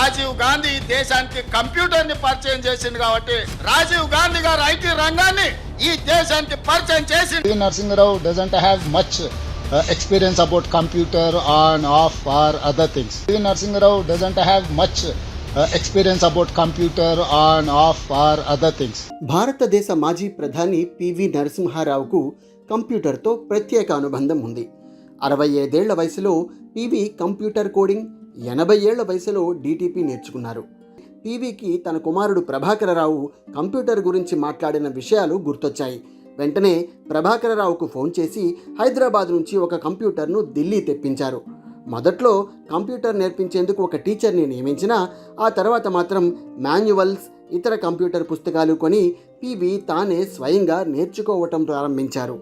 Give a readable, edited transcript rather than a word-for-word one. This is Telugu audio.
రాజీవ్ గాంధీ ఈ దేశానికి కంప్యూటర్ ని పరిచయం చేసింది కాబట్టి రాజీవ్ గాంధీ గారు ఐటీ రంగాన్ని ఈ దేశానికి పరిచయం చేసింది. PV Narasimha Rao doesn't have much experience about computer on, off or other things. PV Narasimha Rao doesn't have much experience about computer on, off or other things. భారతదేశ మాజీ ప్రధాని పివి నరసింహారావుకు కంప్యూటర్తో ప్రత్యేక అనుబంధం ఉంది. 65 ఏళ్ల వయసులో పివి కంప్యూటర్ కోడింగ్, 80 ఏళ్ల వయసులో డిటిపి నేర్చుకున్నారు. పివికి తన కుమారుడు ప్రభాకరరావు కంప్యూటర్ గురించి మాట్లాడిన విషయాలు గుర్తొచ్చాయి. వెంటనే ప్రభాకరరావుకు ఫోన్ చేసి హైదరాబాద్ నుంచి ఒక కంప్యూటర్ను ఢిల్లీ తెప్పించారు. మొదట్లో కంప్యూటర్ నేర్పించేందుకు ఒక టీచర్ని నియమించినా ఆ తర్వాత మాత్రం మాన్యువల్స్, ఇతర కంప్యూటర్ పుస్తకాలు కొని పివి తానే స్వయంగా నేర్చుకోవటం ప్రారంభించారు.